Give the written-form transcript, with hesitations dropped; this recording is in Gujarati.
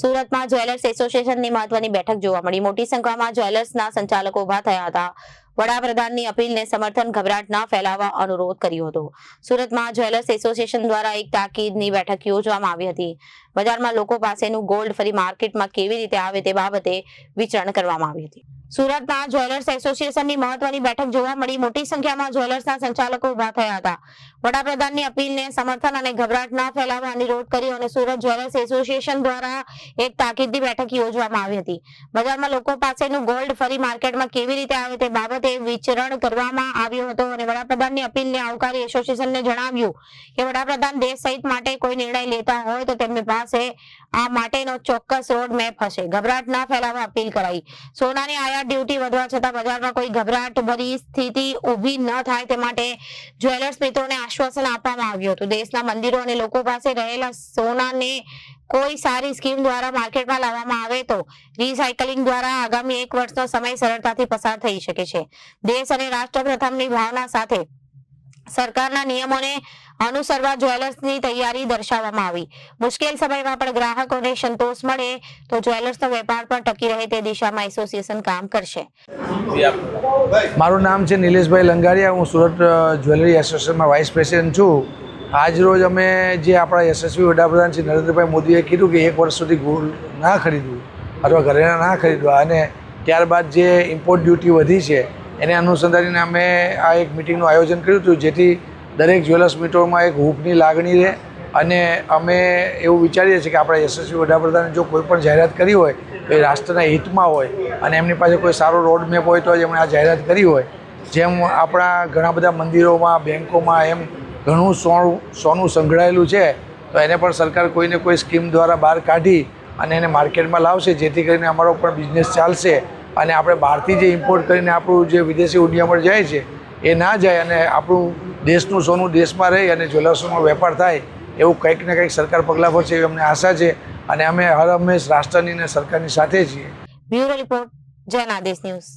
સુરતમાં જ્વેલર્સ એસોસિએશનની મહત્વની બેઠક જોવા મળી. મોટી સંખ્યામાં જ્વેલર્સના સંચાલકો ઉભા થયા હતા. વડાપ્રધાનની અપીલને સમર્થન ઘબરાટ ન ફેલાવવા અનુરોધ કર્યો હતો. સુરતમાં જ્વેલર્સ એસોસિએશન દ્વારા એક તાકીદની બેઠક યોજવામાં આવી હતી. બજારમાં લોકો પાસેનું ગોલ્ડ ફરી માર્કેટમાં કેવી રીતે આવે તે બાબતે વિચારણા કરવામાં આવી હતી. સુરતમાં જ્વેલર્સ એસોસિએશનની મહત્વની બેઠક જોવા મળી. મોટી સંખ્યામાં જ્વેલર્સના સંચાલકો ઉભા થયા હતા. વડાપ્રધાનની અપીલને સમર્થન અને ઘબરાટ ન ફેલાવવા અનુરોધ કર્યો અને સુરત જ્વેલર્સ એસોસિએશન દ્વારા એક તાકીદની બેઠક યોજવામાં આવી હતી. બજારમાં લોકો પાસેનું ગોલ્ડ ફરી માર્કેટમાં કેવી રીતે આવે તે બાબતે વિચરણ કરવામાં આવ્યો હતો અને વડાપ્રધાનની અપીલને આવકારી એસોસિએશનને જણાવ્યું કે વડાપ્રધાન દેશ સહિત માટે કોઈ નિર્ણય લેતા હોય તો તેમની પાસે આ માટેનો ચોક્કસ રોડ મેપ હશે. ઘબરાટ ન ફેલાવવા અપીલ કરાઈ. સોનાની આયાત ડ્યુટી વધવા છતાં બજારમાં કોઈ ગભરાટ ભરી સ્થિતિ ઊભી ન થાય તે માટે જ્વેલર્સ મિત્રોને આશ્વાસન આપવામાં આવ્યું હતું. દેશના મંદિરો અને લોકો પાસે રહેલા સોનાને કોઈ સારી સ્કીમ દ્વારા માર્કેટમાં લાવવામાં આવે તો રિસાયકલિંગ દ્વારા આગામી 1 વર્ષનો સમય સરળતાથી પસાર થઈ શકે છે. દેશ અને રાષ્ટ્ર પ્રથમની ભાવના સાથે સરકારના નિયમોને અનુસરવા જ્વેલર્સની તૈયારી દર્શાવવામાં આવી. મુશ્કેલ સમયમાં પણ ગ્રાહકોને સંતોષ મળે તો જ્વેલર્સનો વેપાર પણ ટકી રહે તે દિશામાં એસોસિએશન કામ કરશે. મારું નામ છે નિલેશભાઈ લંગારિયા. હું સુરત જ્વેલરી એસોસિએશનમાં વાઇસ પ્રેસિડેન્ટ છું. આજરોજ અમે જે આપણા યશસ્વી વડાપ્રધાન શ્રી નરેન્દ્રભાઈ મોદીએ કીધું કે 1 વર્ષ સુધી ગોલ્ડ ના ખરીદવું અથવા ઘરેણા ના ખરીદવા અને ત્યારબાદ જે ઇમ્પોર્ટ ડ્યુટી વધી છે એને અનુસંધાનીને અમે આ એક મિટિંગનું આયોજન કર્યું હતું, જેથી દરેક જ્વેલર્સ મિત્રોમાં એક હૂંફની લાગણી રહે અને અમે એવું વિચારીએ છીએ કે આપણા યશસ્વી વડાપ્રધાને જો કોઈ પણ જાહેરાત કરી હોય તો એ રાષ્ટ્રના હિતમાં હોય અને એમની પાસે કોઈ સારો રોડ મેપ હોય તો જ એમણે આ જાહેરાત કરી હોય. જેમ આપણા ઘણા બધા મંદિરોમાં, બેન્કોમાં એમ ઘણું સોનું સંઘળાયેલું છે તો એને પણ સરકાર કોઈને કોઈ સ્કીમ દ્વારા બહાર કાઢી અને એને માર્કેટમાં લાવશે, જેથી કરીને અમારો પણ બિઝનેસ ચાલશે અને આપણે બહારથી જે ઇમ્પોર્ટ કરીને આપણું જે વિદેશી ઉદ્યમો જાય છે એ ના જાય અને આપણું દેશનું સોનું દેશમાં રહી અને જ્વેલર્સનો વેપાર થાય એવું કંઈક ને કંઈક સરકાર પગલાં ભરશે એવી અમને આશા છે અને અમે હર હંમેશ રાષ્ટ્રની અને સરકારની સાથે છીએ. બ્યુરો રિપોર્ટ, જન આદેશ ન્યૂઝ.